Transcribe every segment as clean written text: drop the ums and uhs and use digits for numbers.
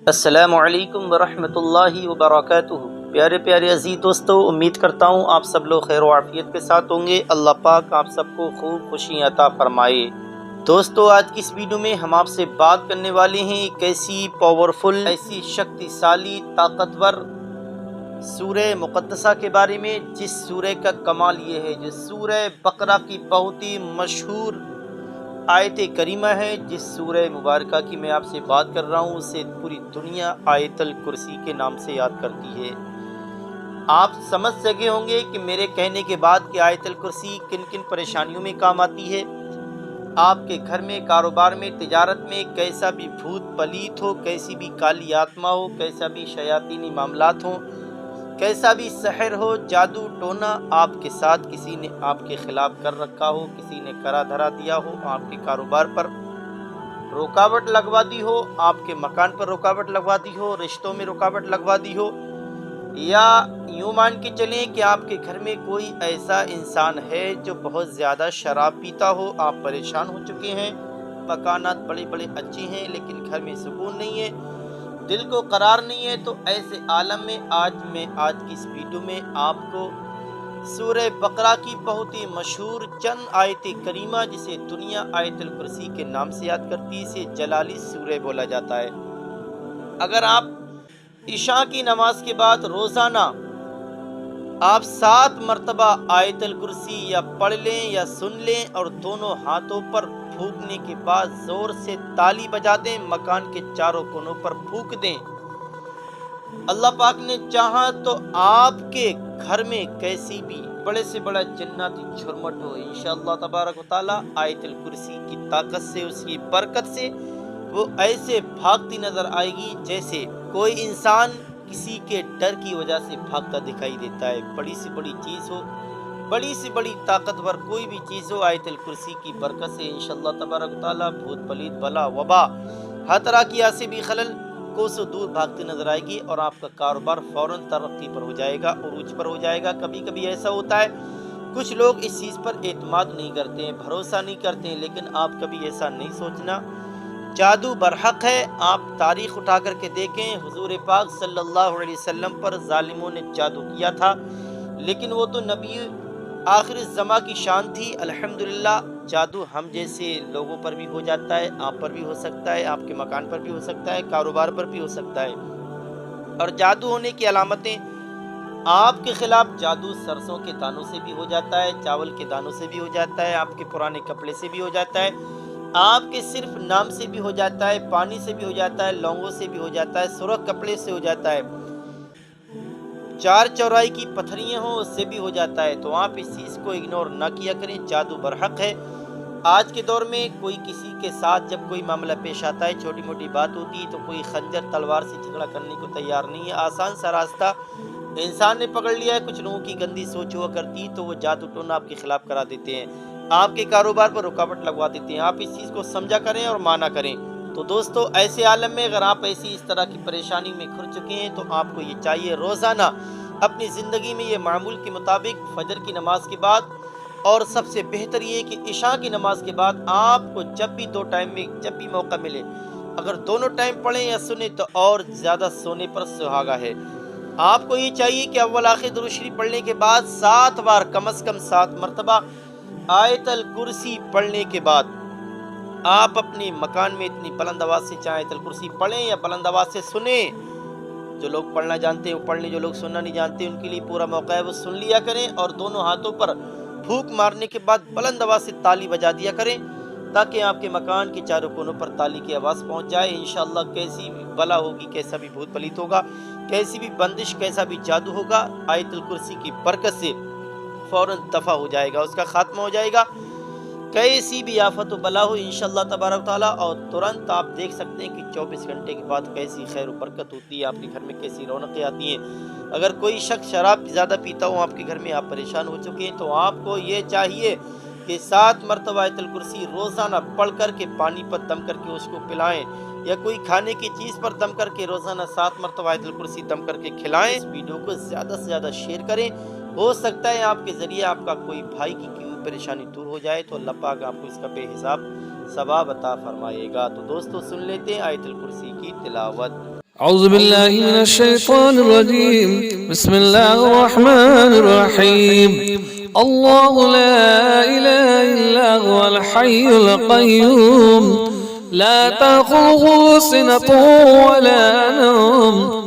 السلام علیکم ورحمۃ اللہ وبرکاتہ۔ پیارے پیارے عزیز دوستو، امید کرتا ہوں آپ سب لوگ خیر و عافیت کے ساتھ ہوں گے۔ اللہ پاک آپ سب کو خوب خوشیاں عطا فرمائے۔ دوستو، آج کی اس ویڈیو میں ہم آپ سے بات کرنے والے ہیں ایک ایسی پاورفل، ایسی شکتیشالی، طاقتور سورہ مقدسہ کے بارے میں، جس سورہ کا کمال یہ ہے، جس سورہ بقرہ کی بہت ہی مشہور آیت کریمہ ہے، جس سورہ مبارکہ کی میں آپ سے بات کر رہا ہوں، اسے پوری دنیا آیت الکرسی کے نام سے یاد کرتی ہے۔ آپ سمجھ سکے ہوں گے کہ میرے کہنے کے بعد کہ آیت الکرسی کن کن پریشانیوں میں کام آتی ہے۔ آپ کے گھر میں، کاروبار میں، تجارت میں کیسا بھی بھوت پلیت ہو، کیسی بھی کالی آتما ہو، کیسا بھی شیاطینی معاملات ہوں، کیسا بھی سحر ہو، جادو ٹونا آپ کے ساتھ کسی نے آپ کے خلاف کر رکھا ہو، کسی نے کرا دھرا دیا ہو، آپ کے کاروبار پر رکاوٹ لگوا دی ہو، آپ کے مکان پر رکاوٹ لگوا دی ہو، رشتوں میں رکاوٹ لگوا دی ہو، یا یوں مان کے چلیں کہ آپ کے گھر میں کوئی ایسا انسان ہے جو بہت زیادہ شراب پیتا ہو، آپ پریشان ہو چکے ہیں، مکانات بڑے بڑے اچھے ہیں لیکن گھر میں سکون نہیں ہے، دل کو قرار نہیں ہے، تو ایسے عالم میں آج کی اس ویڈیو میں آپ کو سورہ بقرہ کی بہت ہی مشہور چند آیت کریمہ، جسے دنیا آیت الکرسی کے نام سے یاد کرتی ہے، اسے جلالی سورہ بولا جاتا ہے۔ اگر آپ عشاء کی نماز کے بعد روزانہ آپ 7 مرتبہ آیت الکرسی یا پڑھ لیں یا سن لیں، اور دونوں ہاتھوں پر پھونکنے کے بعد زور سے تالی بجا دیں، مکان کے چاروں کونوں پر پھونک دیں، اللہ پاک نے چاہا تو آپ کے گھر میں کیسی بھی بڑے سے بڑا جناتی جھرمٹ ہو، انشاءاللہ تبارک و تعالی آیت الکرسی کی طاقت سے، اس کی برکت سے وہ ایسے بھاگتی نظر آئے گی جیسے کوئی انسان کسی کے ڈر کی وجہ سے بھاگتا دکھائی دیتا ہے۔ بڑی سی بڑی چیز ہو، بڑی سی بڑی طاقتور کوئی بھی چیز ہو، آیت الکرسی کی برکت سے انشاءاللہ تبارک و تعالی بھوت پلیت بلا وبا ہر طرح کی آسیبی خلل کوسوں دور بھاگتی نظر آئے گی، اور آپ کا کاروبار فوراً ترقی پر ہو جائے گا، عروج پر ہو جائے گا۔ کبھی کبھی ایسا ہوتا ہے کچھ لوگ اس چیز پر اعتماد نہیں کرتے ہیں، بھروسہ نہیں کرتے ہیں، لیکن آپ کبھی ایسا نہیں سوچنا، جادو برحق ہے۔ آپ تاریخ اٹھا کر کے دیکھیں، حضور پاک صلی اللہ علیہ وسلم پر ظالموں نے جادو کیا تھا، لیکن وہ تو نبی آخر الزماں کی شان تھی۔ الحمدللہ جادو ہم جیسے لوگوں پر بھی ہو جاتا ہے، آپ پر بھی ہو سکتا ہے، آپ کے مکان پر بھی ہو سکتا ہے، کاروبار پر بھی ہو سکتا ہے۔ اور جادو ہونے کی علامتیں، آپ کے خلاف جادو سرسوں کے دانوں سے بھی ہو جاتا ہے، چاول کے دانوں سے بھی ہو جاتا ہے، آپ کے پرانے کپڑے سے بھی ہو جاتا ہے، آپ کے صرف نام سے بھی ہو جاتا ہے، پانی سے بھی ہو جاتا ہے، لونگوں سے بھی ہو جاتا ہے، سرخ کپڑے سے ہو جاتا ہے، چار چورائی کی پتھریاں ہوں اس سے بھی ہو جاتا ہے۔ تو آپ اس چیز کو اگنور نہ کیا کریں، جادو برحق ہے۔ آج کے دور میں کوئی کسی کے ساتھ جب کوئی معاملہ پیش آتا ہے، چھوٹی موٹی بات ہوتی ہے تو کوئی خنجر تلوار سے جھگڑا کرنے کو تیار نہیں ہے۔ آسان سا راستہ انسان نے پکڑ لیا ہے، کچھ لوگوں کی گندی سوچ ہوا کرتی تو وہ جادو ٹونا آپ کے خلاف کرا دیتے ہیں، آپ کے کاروبار پر رکاوٹ لگوا دیتے ہیں۔ آپ اس چیز کو سمجھا کریں اور مانا کریں۔ تو دوستو، ایسے عالم میں اگر آپ ایسی اس طرح کی پریشانی میں کھر چکے ہیں تو آپ کو یہ چاہیے روزانہ اپنی زندگی میں یہ معمول کے مطابق فجر کی نماز کے بعد، اور سب سے بہتر یہ کہ عشاء کی نماز کے بعد آپ کو جب بھی دو ٹائم میں جب بھی موقع ملے، اگر دونوں ٹائم پڑھیں یا سنیں تو اور زیادہ سونے پر سہاگا ہے۔ آپ کو یہ چاہیے کہ اول آخر درود شریف پڑھنے کے بعد 7 بار، کم از کم 7 مرتبہ آیت الکرسی پڑھنے کے بعد آپ اپنے مکان میں اتنی بلند آواز سے چاہے آیت الکرسی پڑھیں یا بلند آواز سے سنیں۔ جو لوگ پڑھنا جانتے ہیں وہ پڑھ لیں، جو لوگ سننا نہیں جانتے ان کے لیے پورا موقع ہے، وہ سن لیا کریں، اور دونوں ہاتھوں پر پھونک مارنے کے بعد بلند آواز سے تالی بجا دیا کریں، تاکہ آپ کے مکان کے چاروں کونوں پر تالی کی آواز پہنچ جائے۔ انشاءاللہ کیسی بھی بلا ہوگی، کیسا بھی بھوت پلیت ہوگا، کیسی بھی بندش، کیسا بھی جادو ہوگا، آیت الکرسی کی برکت سے فوراً دفع ہو جائے گا، اس کا خاتمہ ہو جائے گا۔ کیسی بھی آفت و بلا ہو انشاءاللہ تبارک و تعالیٰ، اور ترنت آپ دیکھ سکتے ہیں کہ 24 گھنٹے کے بعد کیسی خیر و برکت ہوتی ہے، آپ کے گھر میں کیسی رونقیں آتی ہیں۔ اگر کوئی شخص شراب زیادہ پیتا ہو آپ کے گھر میں، آپ پریشان ہو چکے ہیں، تو آپ کو یہ چاہیے کہ 7 مرتبہ آیت الکرسی روزانہ پڑھ کر کے پانی پر دم کر کے اس کو پلائیں، یا کوئی کھانے کی چیز پر دم کر کے روزانہ 7 مرتبہ آیت الکرسی دم کر کے کھلائیں۔ اس ویڈیو کو زیادہ سے زیادہ شیئر کریں، ہو سکتا ہے آپ کے ذریعے آپ کا کوئی بھائی کی پریشانی دور ہو جائے، تو اللہ پاک آپ کو اس کا بے حساب ثواب عطا فرمائے گا۔ تو دوستو، سن لیتے ہیں آیت الکرسی کی تلاوت۔ أعوذ بالله من الشيطان الرجيم. بسم الله الرحمن الرحيم. الله لا إله إلا هو الحي القيوم لا تأخذه سنة ولا نوم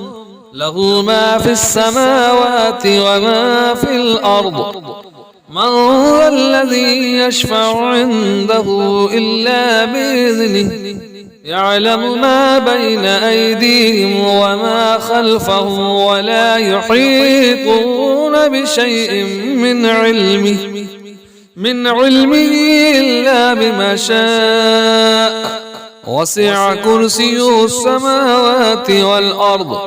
له ما في السماوات وما في الأرض من ذا الذي يشفع عنده إلا بإذنه يعلم ما بين أيديهم وما خلفهم ولا يحيطون بشيء من علمه إلا بما شاء وسع كرسيه السماوات والأرض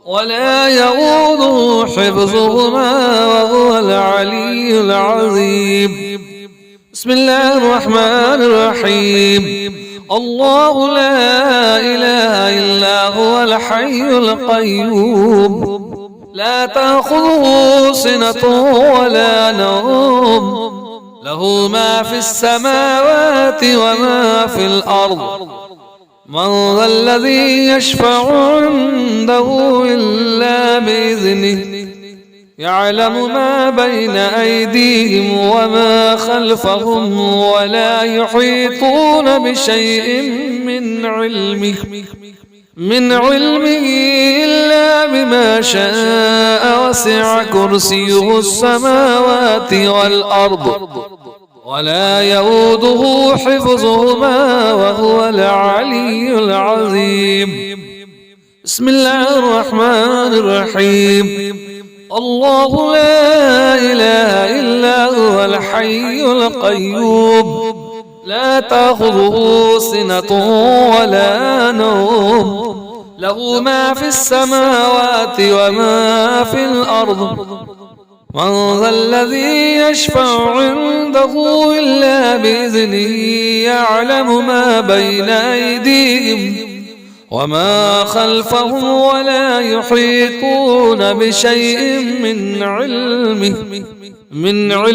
ولا يؤوده حفظهما وهو العلي العظيم. بسم الله الرحمن الرحيم. الله لا إله إلا هو الحي القيوم لا تأخذه سنة ولا نوم له ما في السماوات وما في الأرض من ذا الذي يشفع عنده إلا بإذنه يعلم ما بين أيديهم وما خلفهم ولا يحيطون بشيء من علمه إلا بما شاء وسع كرسيه السماوات والأرض ولا يؤوده حفظهما وهو العلي العظيم. بسم الله الرحمن الرحيم. الله لا إله إلا هو الحي القيوم لا تأخذه سنة ولا نوم له ما في السماوات وما في الأرض من ذا الذي يشفع عنده إلا بإذنه يعلم ما بين أيديهم وما خلفهم ولا يحيطون بشيء من علمه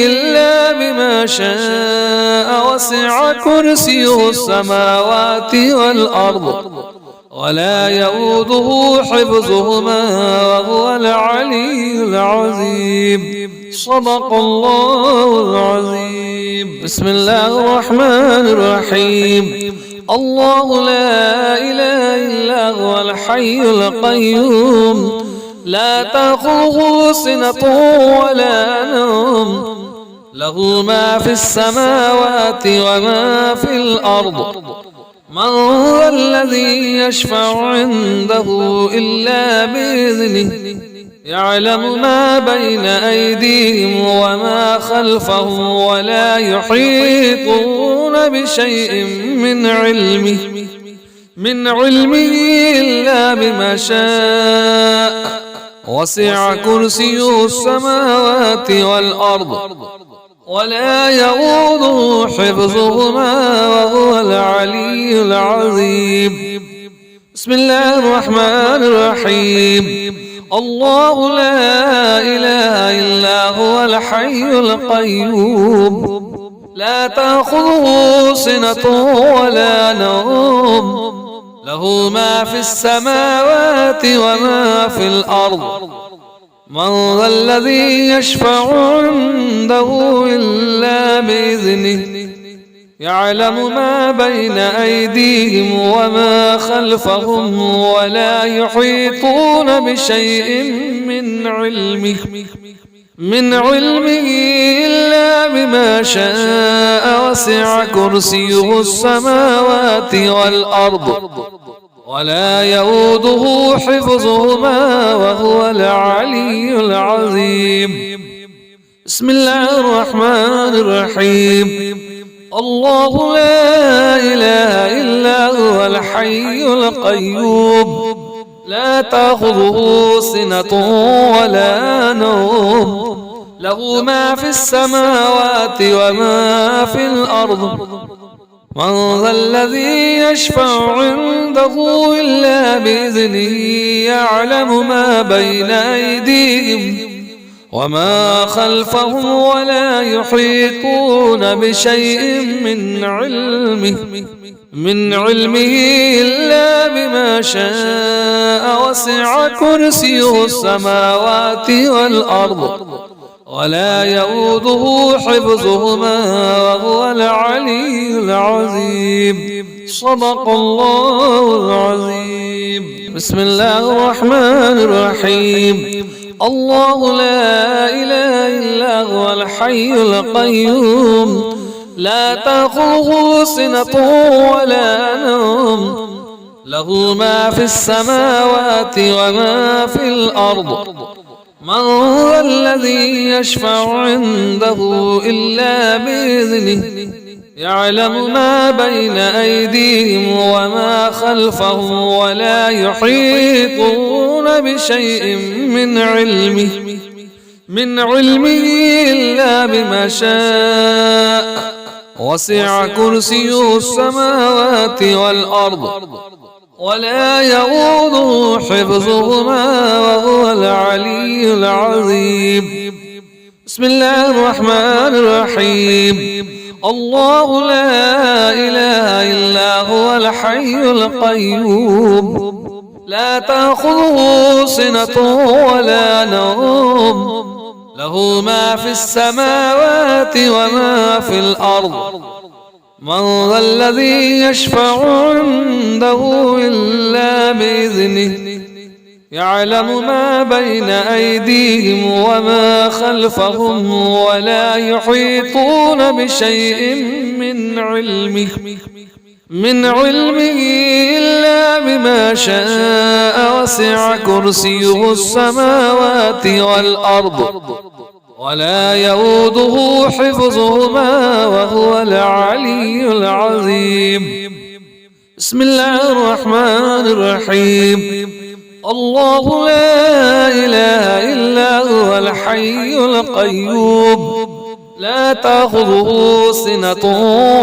إلا بما شاء وسع كرسيه السماوات والأرض ولا يؤوده حفظهما وهو العلي العظيم. صدق الله العظيم. بسم الله الرحمن الرحيم. الله لا إله إلا هو الحي القيوم لا تأخذه سنة ولا نوم له ما في السماوات وما في الأرض من ذا الذي يشفع عنده إلا بإذنه يعلم ما بين أيديهم وما خلفهم ولا يحيطون بشيء من علمه إلا بما شاء وسع كرسيه السماوات والأرض ولا يؤوده حفظهما وهو العلي العظيم. بسم الله الرحمن الرحيم. الله لا إله إلا هو الحي القيوم لا تأخذه سنة ولا نوم له ما في السماوات وما في الأرض من ذا الذي يشفع عنده إلا بإذنه يعلم ما بين أيديهم وما خلفهم ولا يحيطون بشيء من علمه إلا بما شاء وسع كرسيه السماوات والأرض ولا يؤوده حفظهما وهو العلي العظيم. بسم الله الرحمن الرحيم. الله لا إله إلا هو الحي القيوم لا تأخذه سنة ولا نوم له ما في السماوات وما في الأرض من ذا الذي يشفع عنده إلا بإذنه يعلم ما بين أيديهم وما خلفهم ولا يحيطون بشيء من علمه إلا بما شاء وسع كرسيه السماوات والأرض ولا يؤوده حفظهما وهو العلي العظيم. صدق الله العظيم. بسم الله الرحمن الرحيم. الله لا إله إلا هو الحي القيوم لا تأخذه سنة ولا نوم له ما في السماوات وما في الأرض من ذا الذي يشفع عنده إلا بإذنه يعلم ما بين أيديهم وما خلفهم ولا يحيطون بشيء من علمه إلا بما شاء وسع كرسيه السماوات والأرض ولا يؤوده حفظهما وهو العلي العظيم. بسم الله الرحمن الرحيم. الله لا إله إلا هو الحي القيوم لا تأخذه سنة ولا نوم له ما في السماوات وما في الأرض من ذا الذي يشفع عنده إلا بإذنه يعلم ما بين أيديهم وما خلفهم ولا يحيطون بشيء من علمه إلا بما شاء وسع كرسيه السماوات والأرض ولا يؤوده حفظهما وهو العلي العظيم. بسم الله الرحمن الرحيم. الله لا إله إلا هو الحي القيوم لا تأخذه سنة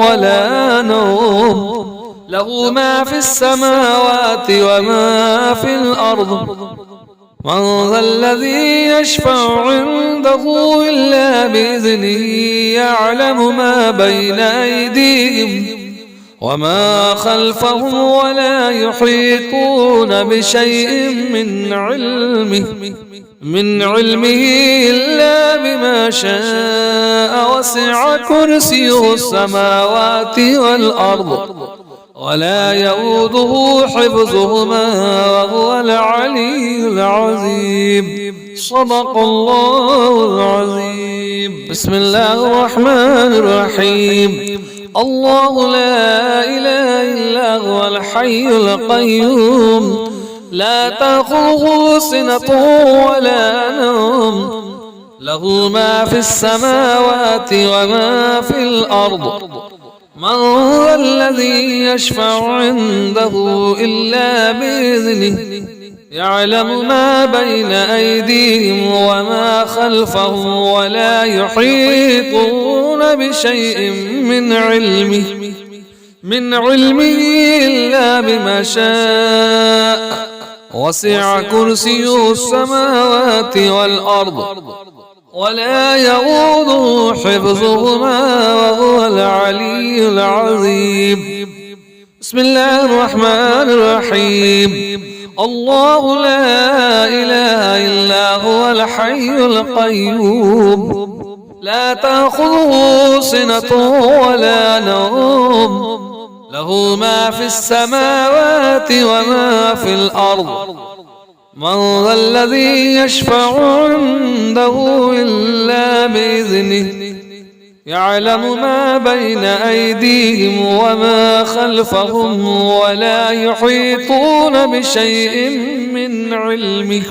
ولا نوم له ما في السماوات وما في الأرض من ذا الذي يشفع عنده إلا بإذنه يعلم ما بين أيديهم وما خلفهم ولا يحيطون بشيء من علمه إلا بما شاء وسع كرسيه السماوات والأرض ولا يؤوده حفظهما وهو العلي العظيم. صدق الله العظيم. بسم الله الرحمن الرحيم. الله لا إله إلا هو الحي القيوم لا تأخذه سنة ولا نوم له ما في السماوات وما في الأرض من ذا الذي يشفع عنده إلا بإذنه يعلم ما بين أيديهم وما خلفهم ولا يحيطون بشيء من علمه إلا بما شاء وسع كرسيه السماوات والأرض ولا يؤوده حفظهما وهو العلي العظيم. بسم الله الرحمن الرحيم. الله لا إله إلا هو الحي القيوم لا تأخذه سنة ولا نوم له ما في السماوات وما في الأرض من ذا الذي يشفع عنده إلا بإذنه يعلم ما بين أيديهم وما خلفهم ولا يحيطون بشيء من علمه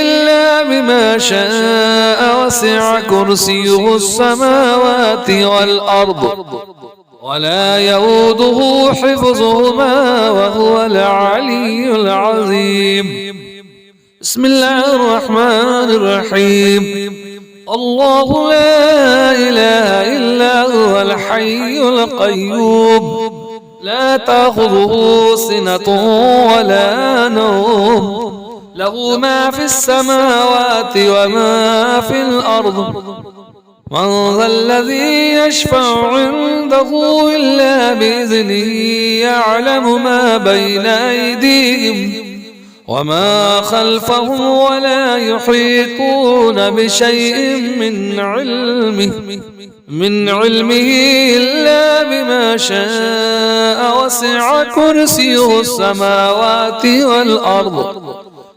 إلا بما شاء وسع كرسيه السماوات والأرض ولا يؤوده حفظهما وهو العلي العظيم. بسم الله الرحمن الرحيم. الله لا إله إلا هو الحي القيوم لا تأخذه سنة ولا نوم له ما في السماوات وما في الأرض من ذا الذي يشفع عنده إلا بإذنه يعلم ما بين أيديهم وما خلفهم ولا يحيطون بشيء من علمه إلا بما شاء وسع كرسيه السماوات والأرض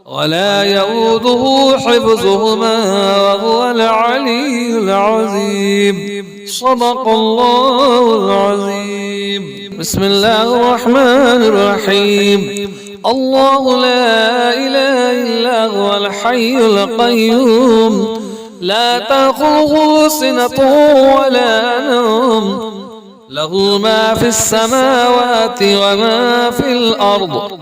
ولا يؤوده حفظهما وهو العلي العظيم. صدق الله العظيم. بسم الله الرحمن الرحيم. الله لا إله إلا هو الحي القيوم لا تأخذه سنة ولا نوم له ما في السماوات وما في الأرض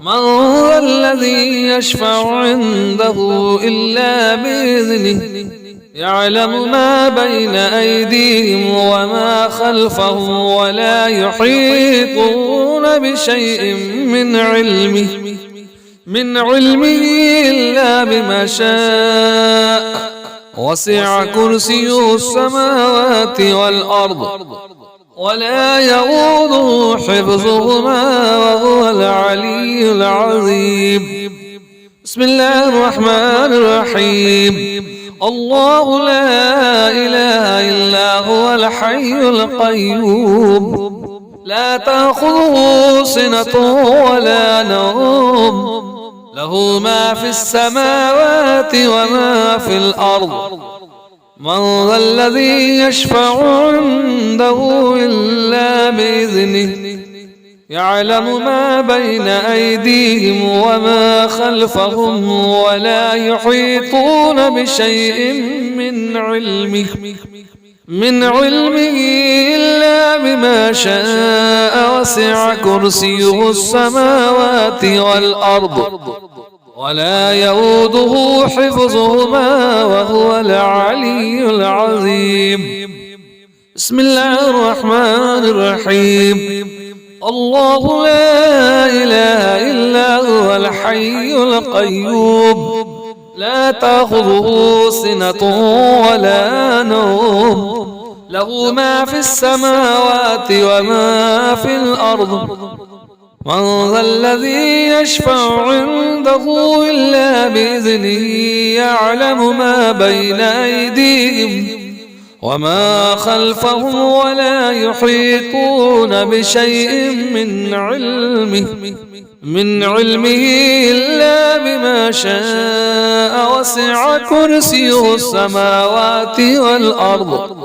من ذا الذي يشفع عنده إلا بإذنه يعلم ما بين أيديهم وما خلفهم ولا يحيطون بشيء من علمه إلا بما شاء وسع كرسيه السماوات والأرض ولا يؤوده حفظهما وهو العلي العظيم. بسم الله الرحمن الرحيم. الله لا إله إلا هو الحي القيوم لا تأخذه سنة ولا نوم له ما في السماوات وما في الأرض من ذا الذي يشفع عنده إلا بإذنه يعلم ما بين أيديهم وما خلفهم ولا يحيطون بشيء من علمه إلا بما شاء وسع كرسيه السماوات والأرض ولا يؤوده حفظهما وهو العلي العظيم. بسم الله الرحمن الرحيم. الله لا إله إلا هو الحي القيوم لا تأخذه سنة ولا نوم له ما في السماوات وما في الأرض من ذا الذي يشفع عنده إلا بإذنه يعلم ما بين أيديهم وما خلفهم ولا يحيطون بشيء من علمه إلا بما شاء وسع كرسيه السماوات والأرض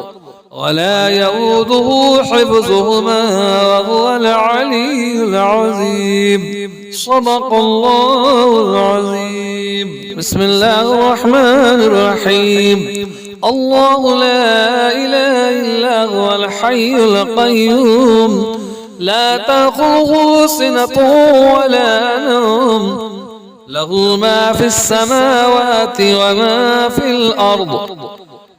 ولا يؤوده حفظهما وهو العلي العظيم. صدق الله العظيم. بسم الله الرحمن الرحيم. الله لا إله إلا هو الحي القيوم لا تأخذه سنة ولا نوم له ما في السماوات وما في الأرض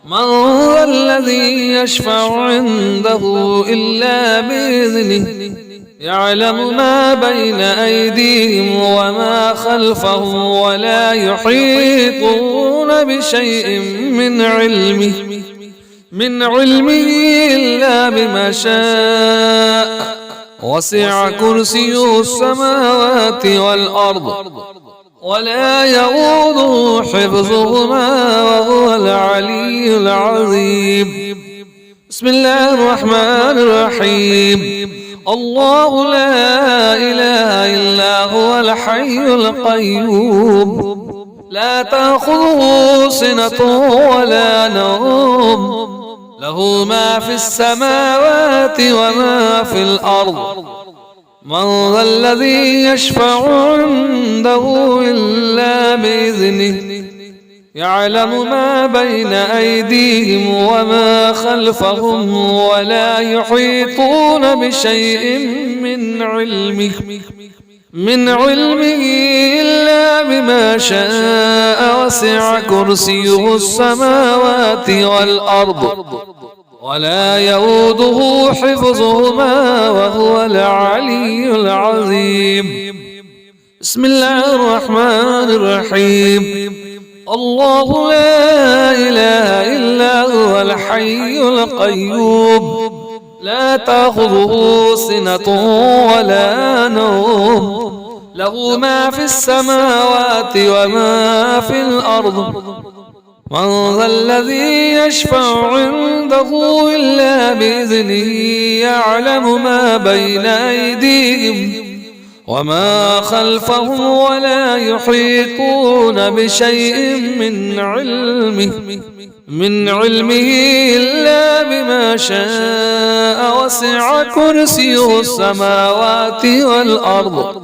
من ذا الذي يشفع عنده إلا بإذنه يعلم ما بين أيديهم وما خلفهم ولا يحيطون بشيء من علمه إلا بما شاء وسع كرسيه السماوات والأرض ولا يؤوده حفظهما وهو العلي العظيم. بسم الله الرحمن الرحيم. الله لا إله إلا هو الحي القيوم لا تأخذه سنة ولا نوم له ما في السماوات وما في الأرض من ذا الذي يشفع عنده إلا بإذنه يعلم ما بين أيديهم وما خلفهم ولا يحيطون بشيء من علمه إلا بما شاء وسع كرسيه السماوات والأرض ولا يؤوده حفظهما وهو العلي العظيم. بسم الله الرحمن الرحيم الله لا إله إلا هو الحي القيوم لا تأخذه سنة ولا نوم له ما في السماوات وما في الأرض من ذا الذي يشفع عنده إلا بإذنه يعلم ما بين أيديهم وما خلفهم ولا يحيطون بشيء من علمه إلا بما شاء وسع كرسيه السماوات والأرض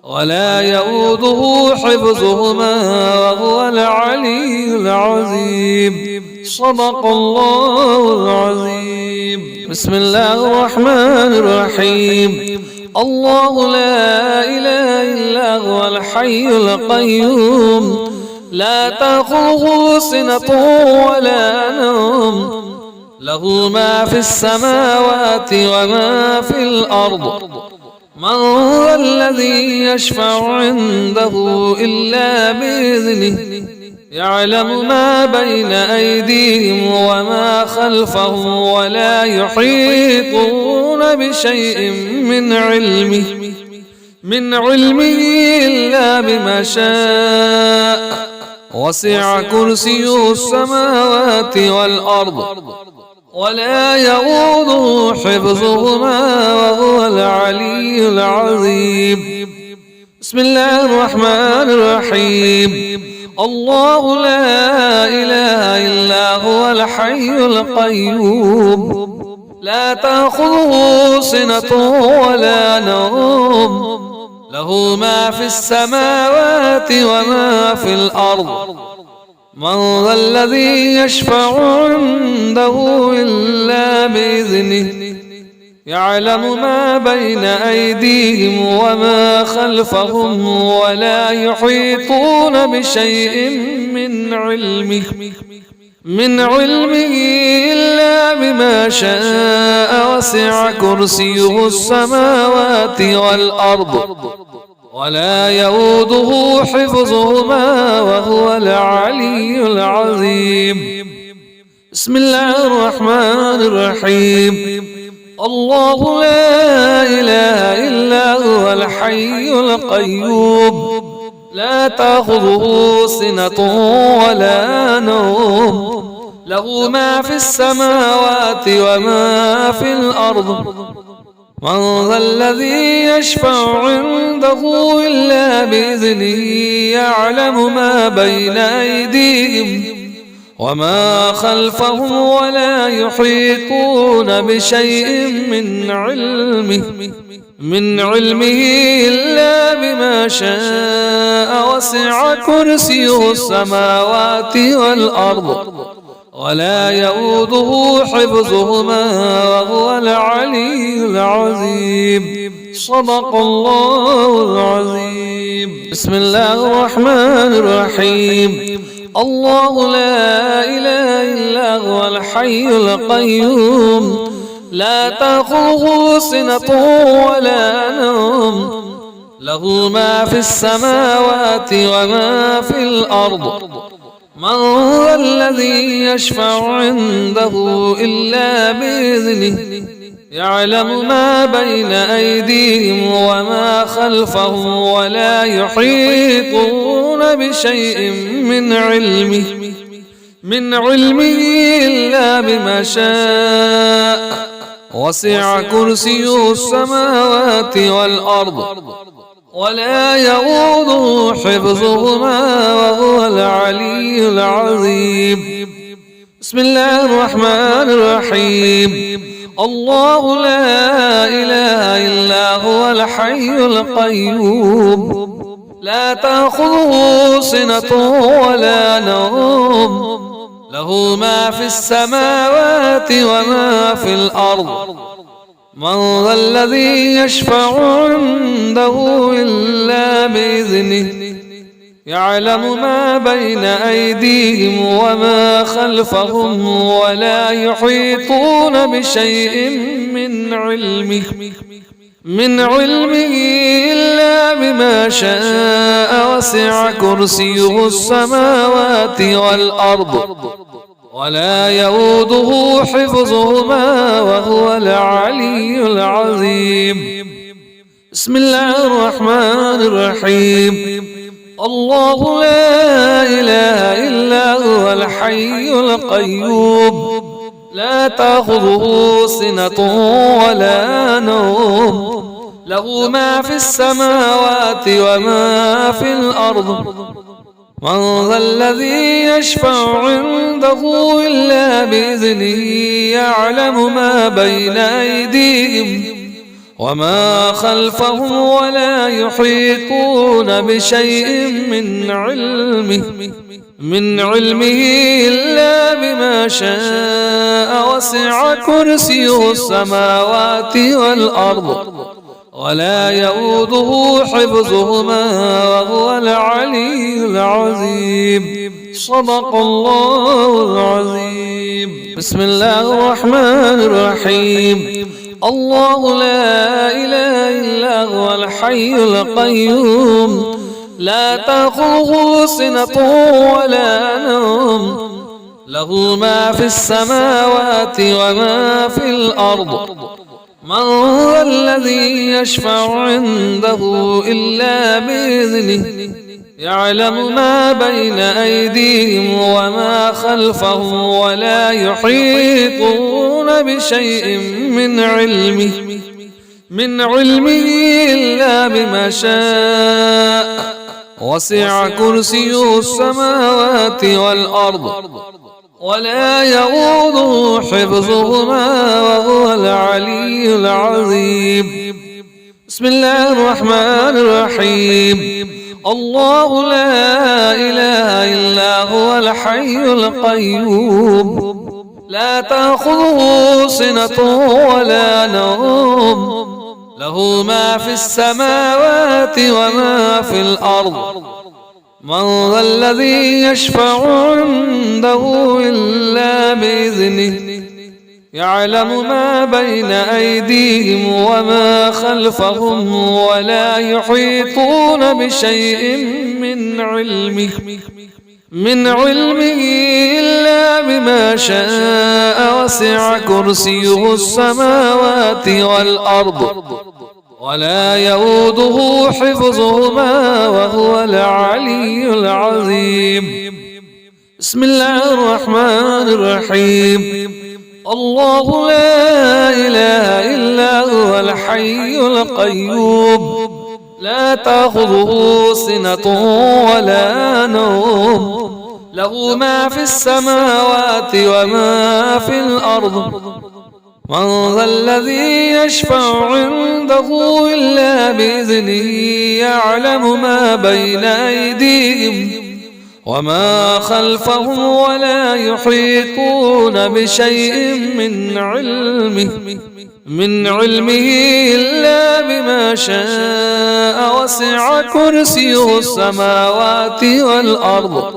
ولا يؤوده حفظهما وهو العلي العظيم صدق الله العظيم بسم الله الرحمن الرحيم الله لا إله إلا هو الحي القيوم لا تأخذه سنة ولا نوم له ما في السماوات وما في الأرض من ذا الذي يشفع عنده إلا بإذنه يعلم ما بين أيديهم وما خلفهم ولا يحيطون بشيء من علمه إلا بما شاء وسع كرسيه السماوات والأرض ولا يؤوده حفظهما وهو العلي العظيم بسم الله الرحمن الرحيم الله لا إله إلا هو الحي القيوم لا تأخذه سنة ولا نوم له ما في السماوات وما في الأرض من ذا الذي يشفع عنده إلا بإذنه يعلم ما بين أيديهم وما خلفهم ولا يحيطون بشيء من علمه إلا بما شاء وسع كرسيه السماوات والأرض ولا يؤوده حفظهما وهو العلي العظيم بسم الله الرحمن الرحيم الله لا إله إلا هو الحي القيوم لا تأخذه سنة ولا نوم له ما في السماوات وما في الأرض من ذا الذي يشفع عنده إلا بإذنه يعلم ما بين أيديهم وما خلفهم ولا يحيطون بشيء من علمه إلا بما شاء وسع كرسيه السماوات والأرض ولا يؤوده حفظهما وهو العلي العظيم صدق الله العظيم بسم الله الرحمن الرحيم الله لا إله إلا هو الحي القيوم لا تأخذه سنة ولا نوم له ما في السماوات وما في الأرض من ذا الذي يشفع عنده إلا بإذنه يعلم ما بين أيديهم وما خلفهم ولا يحيطون بشيء من علمه إلا بما شاء وسع كرسيه السماوات والأرض ولا يؤوده حفظهما وهو العلي العظيم بسم الله الرحمن الرحيم الله لا إله إلا هو الحي القيوم لا تأخذه سنة ولا نوم له ما في السماوات وما في الأرض من ذا الذي يشفع عنده إلا بإذنه يعلم ما بين أيديهم وما خلفهم ولا يحيطون بشيء من علمه إلا بما شاء وسع كرسيه السماوات والأرض ولا يؤوده حفظهما وهو العلي العظيم. بسم الله الرحمن الرحيم. الله لا إله إلا هو الحي القيوم لا تأخذه سنة ولا نوم له ما في السماوات وما في الأرض من ذا الذي يشفع عنده إلا بإذنه يعلم ما بين أيديهم وما خلفهم ولا يحيطون بشيء من علمه إلا بما شاء وسع كرسيه السماوات والأرض ولا يؤوده حفظهما وهو العلي العظيم. صدق الله العظيم. بسم الله الرحمن الرحيم. الله لا إله إلا هو الحي القيوم لا تأخذه سنة ولا نوم له ما في السماوات وما في الأرض من ذا الذي يشفع عنده إلا بإذنه يعلم ما بين أيديهم وما خلفهم ولا يحيطون بشيء من علمه إلا بما شاء وسع كرسيه السماوات والأرض ولا يؤوده حفظهما وهو العلي العظيم. بسم الله الرحمن الرحيم. الله لا إله إلا هو الحي القيوم لا تأخذه سنة ولا نوم له ما في السماوات وما في الأرض من ذا الذي يشفع عنده إلا بإذنه يعلم ما بين أيديهم وما خلفهم ولا يحيطون بشيء من علمه إلا بما شاء وسع كرسيه السماوات والأرض ولا يؤوده حفظهما وهو العلي العظيم. بسم الله الرحمن الرحيم. الله لا إله إلا هو الحي القيوم لا تأخذه سنة ولا نوم له ما في السماوات وما في الأرض من ذا الذي يشفع عنده إلا بإذنه يعلم ما بين أيديهم وما خلفهم ولا يحيطون بشيء من علمه إلا بما شاء وسع كرسيه السماوات والأرض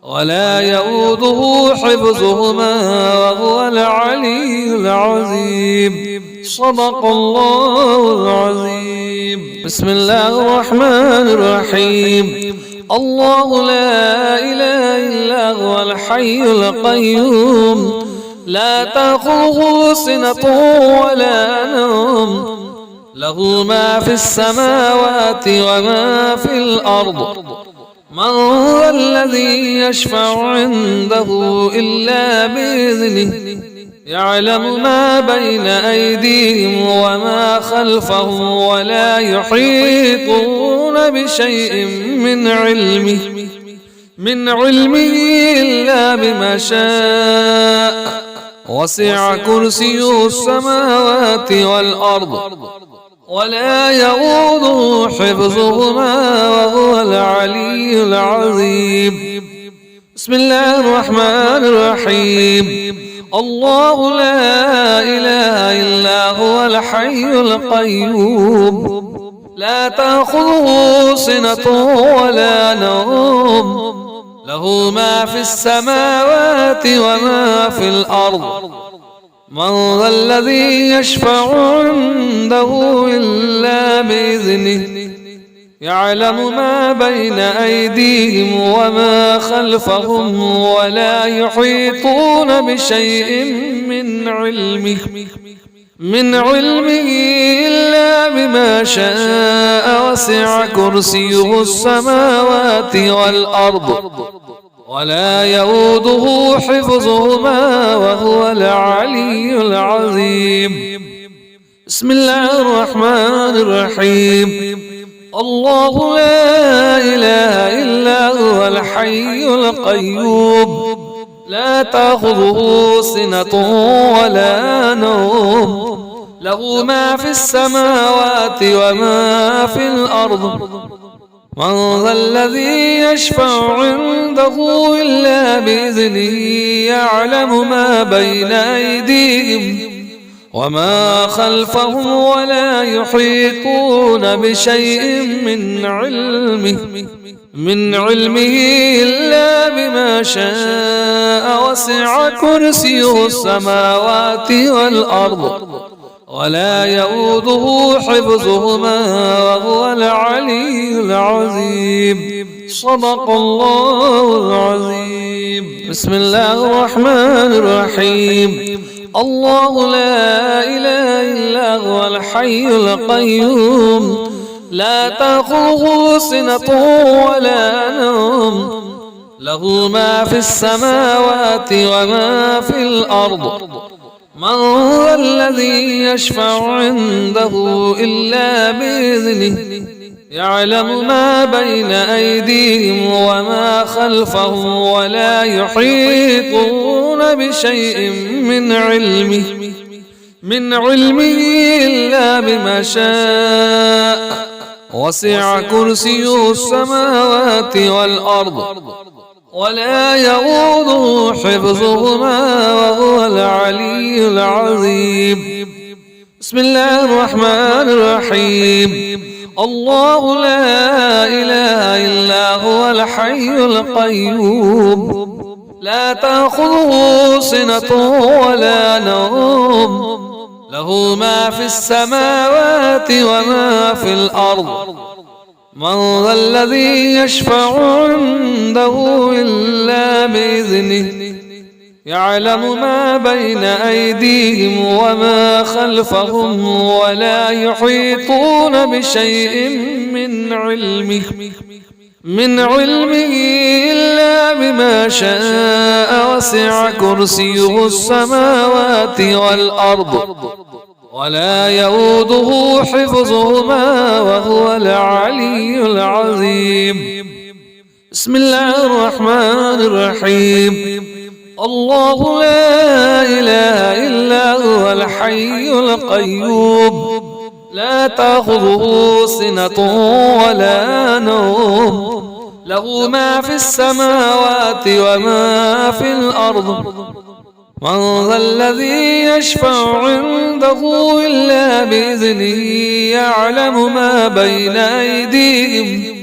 ولا يؤوده حفظهما وهو العلي العظيم. صدق الله العظيم. بسم الله الرحمن الرحيم. الله لا إله إلا هو الحي القيوم لا تأخذه سنة ولا نوم له ما في السماوات وما في الأرض من ذا الذي يشفع عنده إلا بإذنه يعلم ما بين أيديهم وما خلفهم ولا يحيطون بشيء من علمه إلا بما شاء وسع كرسيه السماوات والأرض ولا يؤوده حفظهما وهو العلي العظيم. بسم الله الرحمن الرحيم. الله لا إله إلا هو الحي القيوم لا تأخذه سنة ولا نوم له ما في السماوات وما في الأرض من ذا الذي يشفع عنده إلا بإذنه يعلم ما بين أيديهم وما خلفهم ولا يحيطون بشيء من علمه إلا بما شاء وسع كرسيه السماوات والأرض ولا يؤوده حفظهما وهو العلي العظيم. بسم الله الرحمن الرحيم. الله لا إله إلا هو الحي القيوم لا تأخذه سنة ولا نوم له ما في السماوات وما في الأرض من ذا الذي يشفع عنده إلا بإذنه يعلم ما بين أيديهم وما خلفهم ولا يحيطون بشيء من علمه إلا بما شاء وسع كرسيه السماوات والأرض ولا يؤوده حفظهما وهو العلي العظيم. صدق الله العظيم. بسم الله الرحمن الرحيم. الله لا إله إلا هو الحي القيوم لا تأخذه سنة ولا نوم له ما في السماوات وما في الأرض من ذا الذي يشفع عنده إلا بإذنه يعلم ما بين أيديهم وما خلفهم ولا يحيطون بشيء من علمه إلا بما شاء وسع كرسيه السماوات والأرض ولا يؤوده حفظهما وهو العلي العظيم. بسم الله الرحمن الرحيم. الله لا إله إلا هو الحي القيوم لا تأخذه سنة ولا نوم له ما في السماوات وما في الأرض من ذا الذي يشفع عنده إلا بإذنه يعلم ما بين أيديهم وما خلفهم ولا يحيطون بشيء من علمه إلا بما شاء وسع كرسيه السماوات والأرض ولا يؤوده حفظهما وهو العلي العظيم. بسم الله الرحمن الرحيم. الله لا إله إلا هو الحي القيوم لا تأخذه سنة ولا نوم له ما في السماوات وما في الأرض من ذا الذي يشفع عنده إلا بإذنه يعلم ما بين أيديهم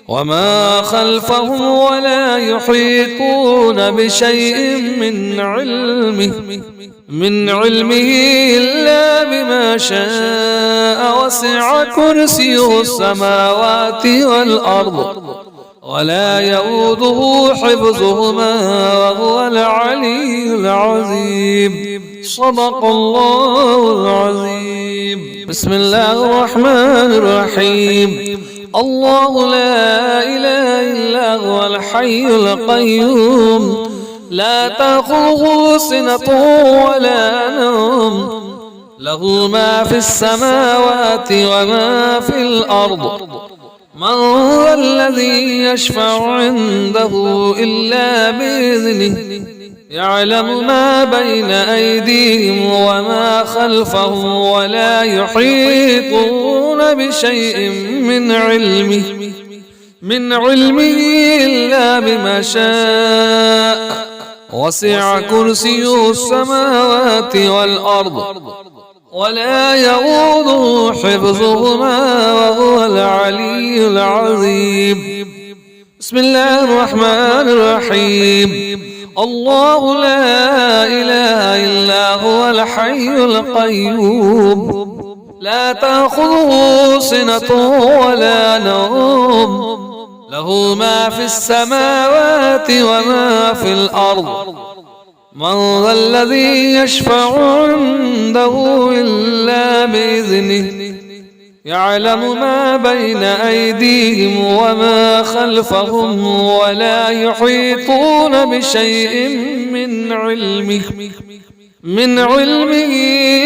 وما خلفهم ولا يحيطون بشيء من علمه إلا بما شاء وسع كرسيه السماوات والأرض ولا يؤوده حفظهما وهو العلي العظيم. صدق الله العظيم. بسم الله الرحمن الرحيم. الله لا إله إلا هو الحي القيوم لا تأخذه سنة ولا نوم له ما في السماوات وما في الأرض من ذا الذي يشفع عنده إلا بإذنه يعلم ما بين أيديهم وما خلفهم ولا يحيطون بشيء من علمه إلا بما شاء وسع كرسيه السماوات والأرض ولا يؤوده حفظهما وهو العلي العظيم. بسم الله الرحمن الرحيم. الله لا إله إلا هو الحي القيوم لا تأخذه سنة ولا نوم له ما في السماوات وما في الأرض من ذا الذي يشفع عنده إلا بإذنه يعلم ما بين أيديهم وما خلفهم ولا يحيطون بشيء من علمه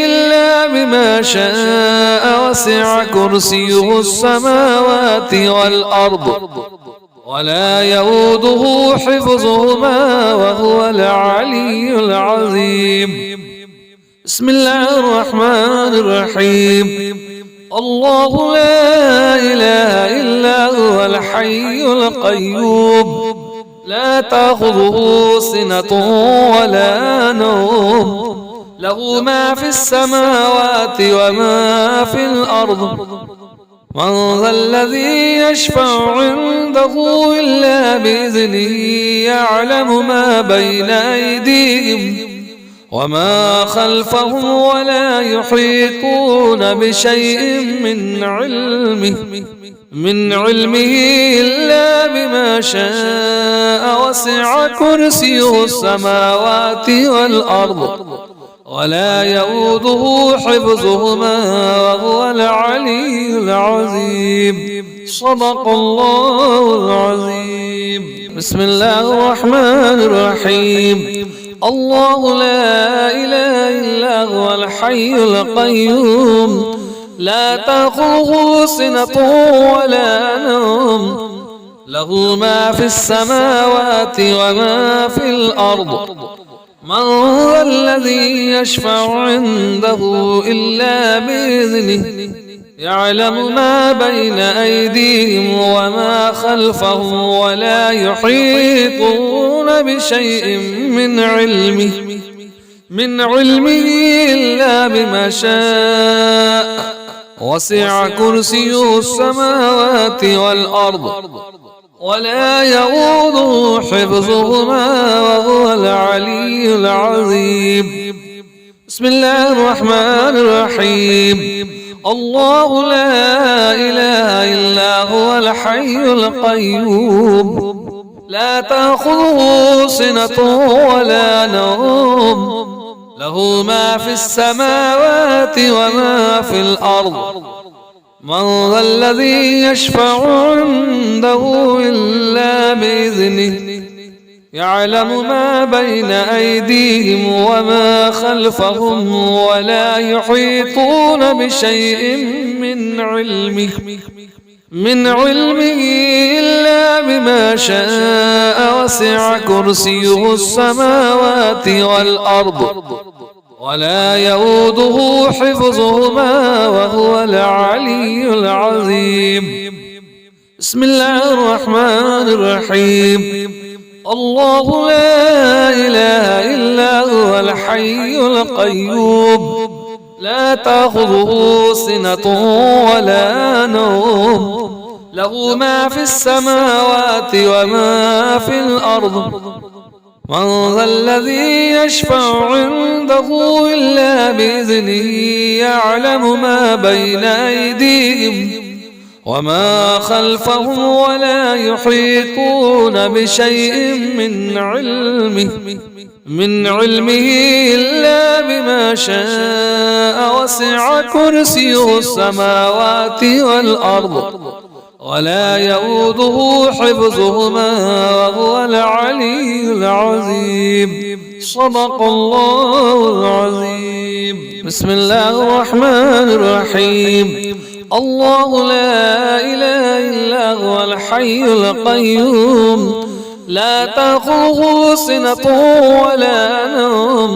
إلا بما شاء وسع كرسيه السماوات والأرض ولا يؤوده حفظهما وهو العلي العظيم. بسم الله الرحمن الرحيم. الله لا إله إلا هو الحي القيوم لا تأخذه سنة ولا نوم له ما في السماوات وما في الأرض من ذا الذي يشفع عنده إلا بإذنه يعلم ما بين أيديهم وما خلفهم ولا يحيطون بشيء من علمه إلا بما شاء وسع كرسيه السماوات والأرض ولا يؤوده حفظهما وهو العلي العظيم. صدق الله العظيم. بسم الله الرحمن الرحيم. الله لا إله إلا هو الحي القيوم لا تأخذه سنة ولا نوم له ما في السماوات وما في الأرض من ذا الذي يشفع عنده إلا بإذنه يعلم ما بين أيديهم وما خلفهم ولا يحيطون بشيء من علمه إلا بما شاء وسع كرسيه السماوات والأرض ولا يؤوده حفظهما وهو العلي العظيم. بسم الله الرحمن الرحيم. الله لا إله إلا هو الحي القيوم لا تأخذه سنة ولا نوم له ما في السماوات وما في الأرض من ذا الذي يشفع عنده إلا بإذنه يعلم ما بين أيديهم وما خلفهم ولا يحيطون بشيء من علمه إلا بما شاء وسع كرسيه السماوات والأرض ولا يؤوده حفظهما وهو العلي العظيم. بسم الله الرحمن الرحيم. الله لا إله إلا هو الحي القيوم لا تأخذه سنة ولا نوم له ما في السماوات وما في الأرض من ذا الذي يشفع عنده إلا بإذنه يعلم ما بين أيديهم وما خلفهم ولا يحيطون بشيء من علمه إلا بما شاء وسع كرسيه السماوات والأرض ولا يؤوده حفظهما وهو العلي العظيم. صدق الله العظيم. بسم الله الرحمن الرحيم. الله لا إله إلا هو الحي القيوم لا تأخذه سنة ولا نوم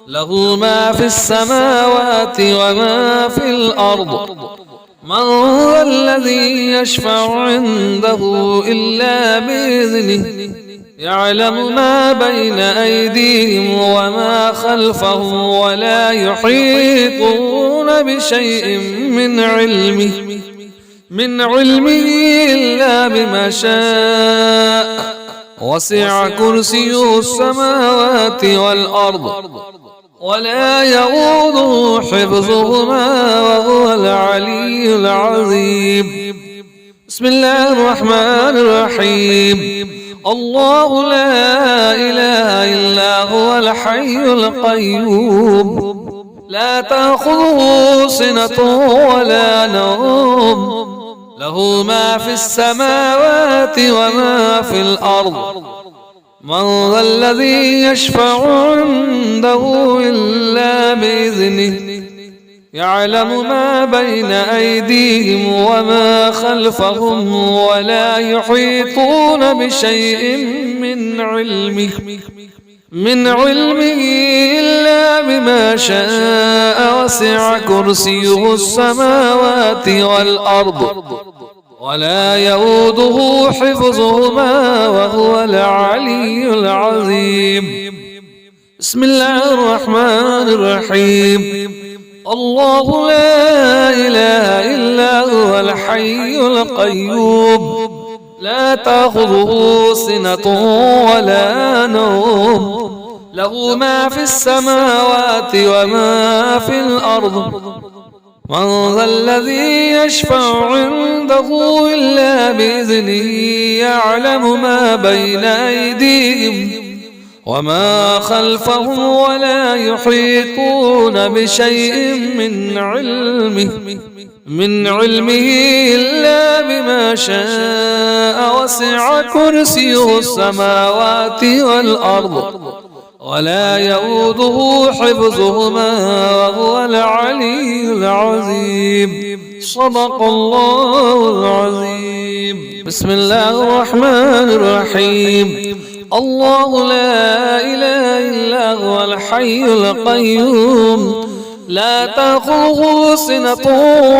له ما في السماوات وما في الأرض من ذا الذي يشفع عنده إلا بإذنه يعلم ما بين أيديهم وما خلفهم ولا يحيطون بشيء من علمه إلا بما شاء وسع كرسيه السماوات والأرض ولا يؤوده حفظهما وهو العلي العظيم. بسم الله الرحمن الرحيم. الله لا إله إلا هو الحي القيوم لا تأخذه سنة ولا نوم له ما في السماوات وما في الأرض من ذا الذي يشفع عنده إلا بإذنه يعلم ما بين أيديهم وما خلفهم ولا يحيطون بشيء من علمه إلا بما شاء وسع كرسيه السماوات والأرض ولا يؤوده حفظهما وهو العلي العظيم. بسم الله الرحمن الرحيم. الله لا إله إلا هو الحي القيوم لا تأخذه سنة ولا نوم له ما في السماوات وما في الأرض من ذا الذي يشفع عنده إلا بإذنه يعلم ما بين أيديهم وما خلفهم ولا يحيطون بشيء من علمه إلا بما شاء وسع كرسيه السماوات والأرض ولا يؤوده حفظهما وهو العلي العظيم. صدق الله العظيم. بسم الله الرحمن الرحيم. الله لا إله إلا هو الحي القيوم لا تأخذه سنة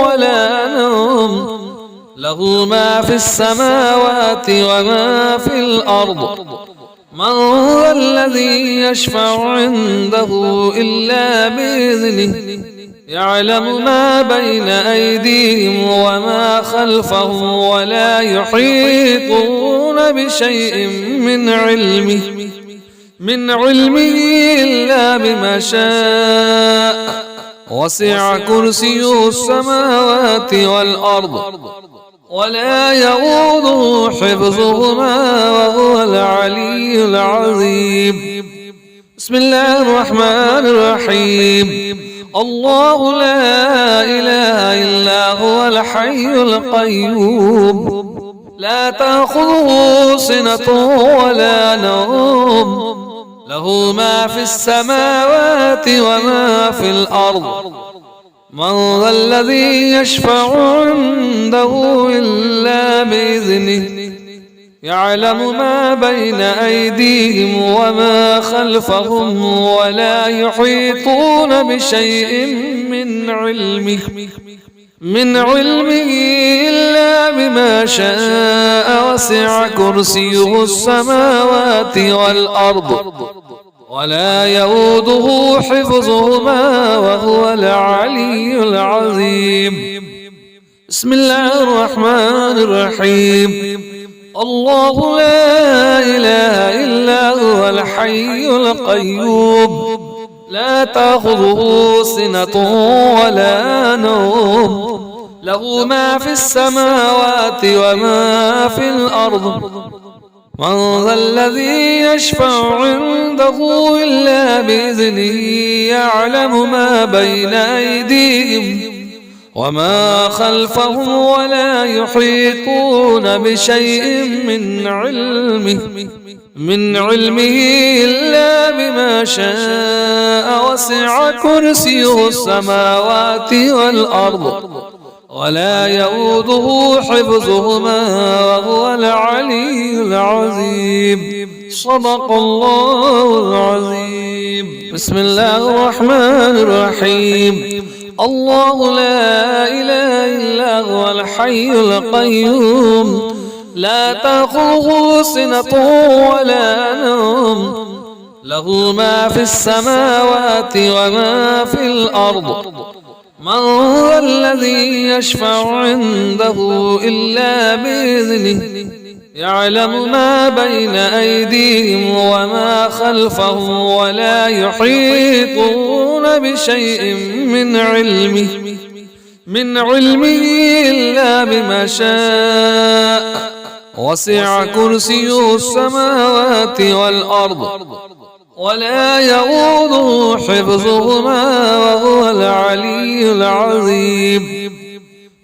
ولا نوم له ما في السماوات وما في الأرض من ذا الذي يشفع عنده إلا بإذنه يعلم ما بين أيديهم وما خلفهم ولا يحيطون بشيء من علمه إلا بما شاء وسع كرسيه السماوات والأرض ولا يؤوده حفظهما وهو العلي العظيم. بسم الله الرحمن الرحيم. الله لا إله إلا هو الحي القيوم لا تأخذه سنة ولا نوم له ما في السماوات وما في الأرض من ذا الذي يشفع عنده إلا بإذنه يعلم ما بين أيديهم وما خلفهم ولا يحيطون بشيء من علمه إلا بما شاء وسع كرسيه السماوات والأرض ولا يؤوده حفظهما وهو العلي العظيم. بسم الله الرحمن الرحيم. الله لا إله إلا هو الحي القيوم لا تأخذه سنة ولا نوم له ما في السماوات وما في الأرض من ذا الذي يشفع عنده إلا بإذنه يعلم ما بين أيديهم وما خلفهم ولا يحيطون بشيء من علمه إلا بما شاء وسع كرسيه السماوات والأرض ولا يؤوده حفظهما وهو العلي العظيم. صدق الله العظيم. بسم الله الرحمن الرحيم. الله لا إله إلا هو الحي القيوم لا تأخذه سنة ولا نوم له ما في السماوات وما في الأرض من ذا الذي يشفع عنده إلا بإذنه يعلم ما بين أيديهم وما خلفهم ولا يحيطون بشيء من علمه إلا بما شاء وسع كرسيه السماوات والأرض ولا يؤوده حفظهما وهو العلي العظيم.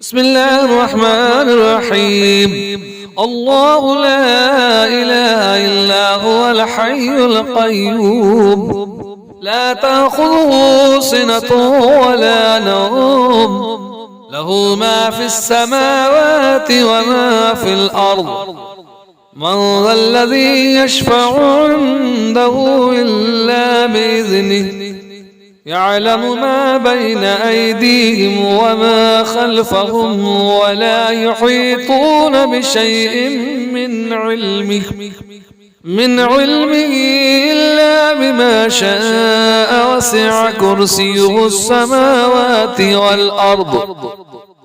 بسم الله الرحمن الرحيم. الله لا إله إلا هو الحي القيوم لا تأخذه سنة ولا نوم له ما في السماوات وما في الأرض من ذا الذي يشفع عنده إلا بإذنه يعلم ما بين أيديهم وما خلفهم ولا يحيطون بشيء من علمه إلا بما شاء وسع كرسيه السماوات والأرض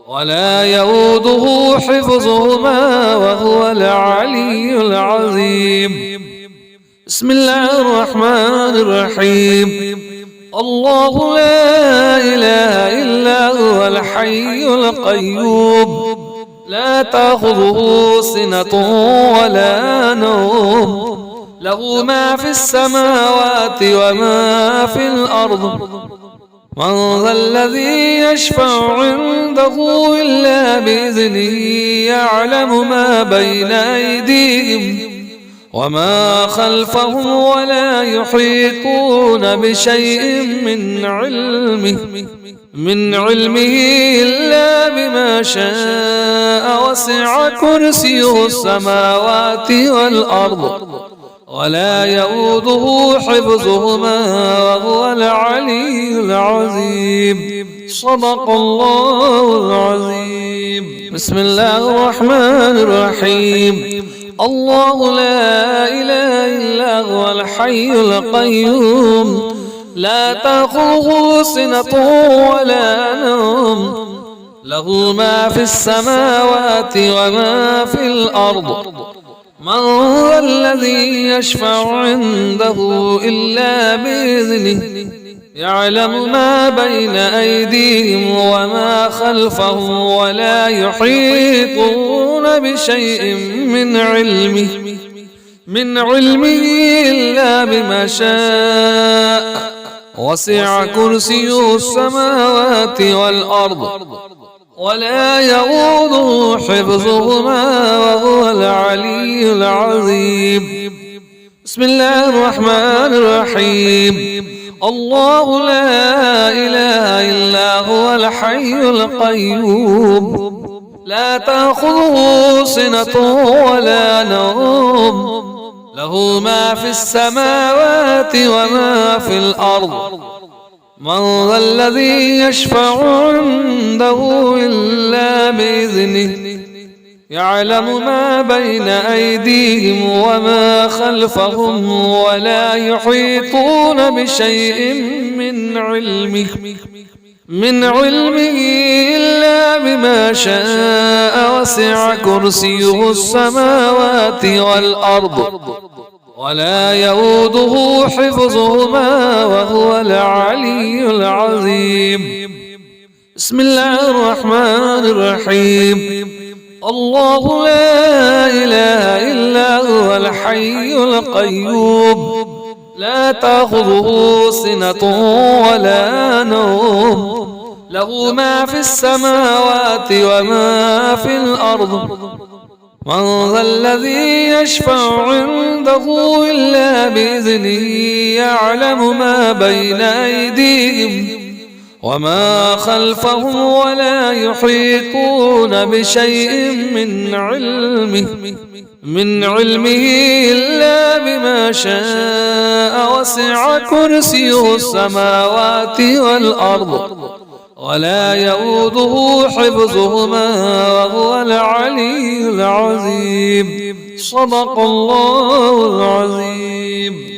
ولا يؤوده حفظهما وهو العلي العظيم. بسم الله الرحمن الرحيم. الله لا إله إلا هو الحي القيوم لا تأخذه سنة ولا نوم له ما في السماوات وما في الأرض من ذا الذي يشفع عنده إلا بإذنه يعلم ما بين أيديهم وما خلفهم ولا يحيطون بشيء من علمه إلا بما شاء وسع كرسيه السماوات والأرض ولا يؤوده حفظهما وهو العلي العظيم. صدق الله العظيم. بسم الله الرحمن الرحيم. الله لا إله إلا هو الحي القيوم لا تأخذه سنة ولا نوم له ما في السماوات وما في الأرض من ذا الذي يشفع عنده إلا بإذنه يعلم ما بين أيديهم وما خلفهم ولا يحيطون بشيء من علمه إلا بما شاء وسع كرسيه السماوات والأرض ولا يؤوده حفظهما وهو العلي العظيم. بسم الله الرحمن الرحيم. الله لا إله إلا هو الحي القيوم لا تأخذه سنة ولا نوم له ما في السماوات وما في الأرض من ذا الذي يشفع عنده إلا بإذنه يعلم ما بين أيديهم وما خلفهم ولا يحيطون بشيء من علمه إلا بما شاء وسع كرسيه السماوات والأرض ولا يؤوده حفظهما وهو العلي العظيم. بسم الله الرحمن الرحيم. الله لا إله إلا هو الحي القيوم لا تأخذه سنة ولا نوم له ما في السماوات وما في الأرض من ذا الذي يشفع عنده إلا بإذنه يعلم ما بين أيديهم وما خلفهم ولا يحيطون بشيء من علمه إلا بما شاء وسع كرسيه السماوات والأرض ولا يؤوده حفظهما وهو العلي العظيم. صدق الله العظيم.